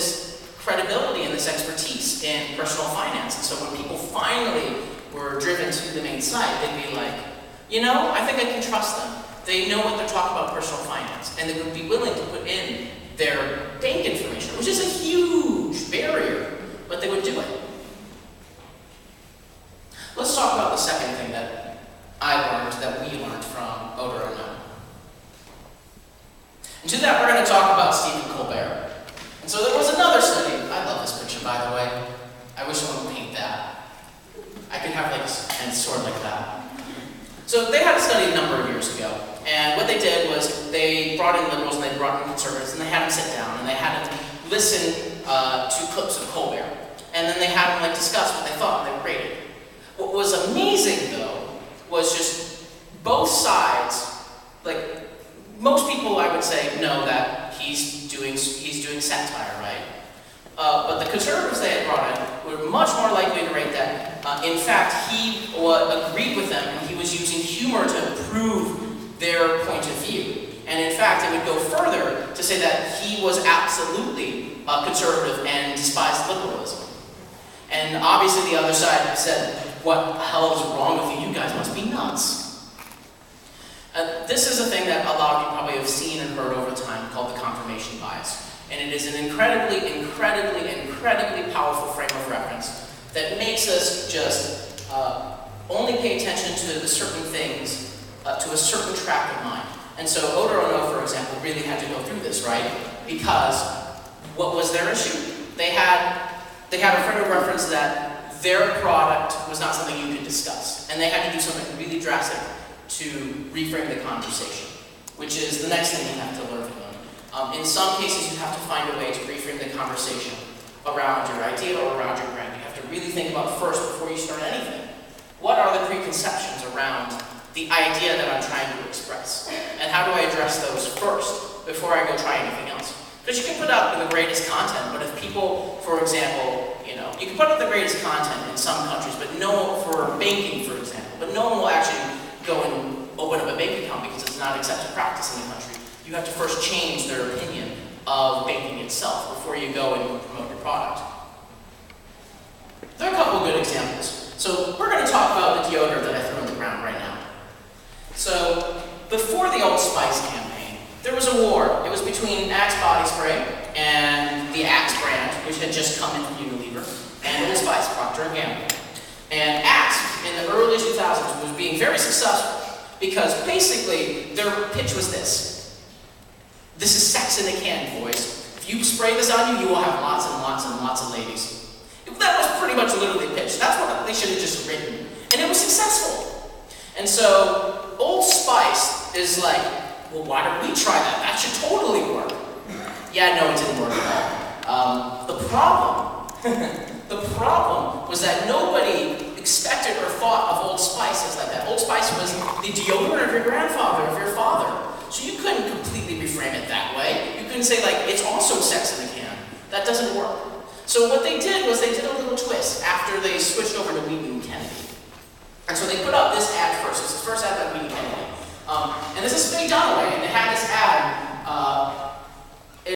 this credibility and this expertise in personal finance. And so when people finally were driven to the main site, they'd be like, you know, I think I can trust them. They know what they're talking about personal finance, and they would be willing to put in their bank information, which is a huge barrier, but they would do it. Let's talk about the second thing that we learned from Oder and No. And to that, we're going to talk about Stephen Colbert. And so there was another study. I love this picture, by the way. I wish someone would paint that. I could have like a sword like that. So they had a study a number of years ago, and what they did was they brought in liberals and they brought in conservatives, and they had them sit down and they had them listen to clips of Colbert, and then they had them like discuss what they thought and they rated. What was amazing though was just both sides. Like most people, I would say, know that he's doing satire, right? But the conservatives they had brought in were much more likely to rate that. In fact, he agreed with them, and he was using humor to prove their point of view. And in fact, it would go further to say that he was absolutely conservative and despised liberalism. And obviously the other side said, what the hell is wrong with you? You guys must be nuts. This is a thing that a lot of you probably have seen and heard over time called the confirmation bias. And it is an incredibly powerful frame of reference that makes us just only pay attention to the certain things, to a certain track of mind. And so Oder and No, for example, really had to go through this, right? Because what was their issue? They had a frame of reference that their product was not something you could discuss. And they had to do something really drastic to reframe the conversation, which is the next thing you have to learn from them. In some cases, you have to find a way to reframe the conversation around your idea or around your brand. You have to really think about first, before you start anything, what are the preconceptions around the idea that I'm trying to express? And how do I address those first, before I go try anything else? Because you can put out the greatest content, but if people, for example, you can put out the greatest content in some countries, but for banking, for example, but no one will actually go and open up a bank account because it's not accepted practice in the country. You have to first change their opinion of banking itself before you go and promote your product. There are a couple of good examples. So we're going to talk about the deodorant that I threw on the ground right now. So before the Old Spice campaign, there was a war. It was between Axe body spray and the Axe brand, which had just come in from Unilever, and Old Spice, Procter & Gamble. And Axe, in the early 2000s, was being very successful because basically their pitch was this. This is sex in a can, boys. If you spray this on you, you will have lots and lots and lots of ladies. That was pretty much literally pitched. That's what they should have just written. And it was successful. And so Old Spice is like, well, why don't we try that? That should totally work. Yeah, no, it didn't work at all. The problem was that nobody expected or thought of Old Spice as like that. Old Spice was the deodorant of your grandfather, of your father. So you couldn't completely reframe it that way. You couldn't say like, it's also sex in a can. That doesn't work. So what they did was they did a little twist after they switched over to Wheaton and Kennedy. And so they put out this ad first. It's the first ad by Wheaton and Kennedy. And this is Faye Dunaway, and they had this ad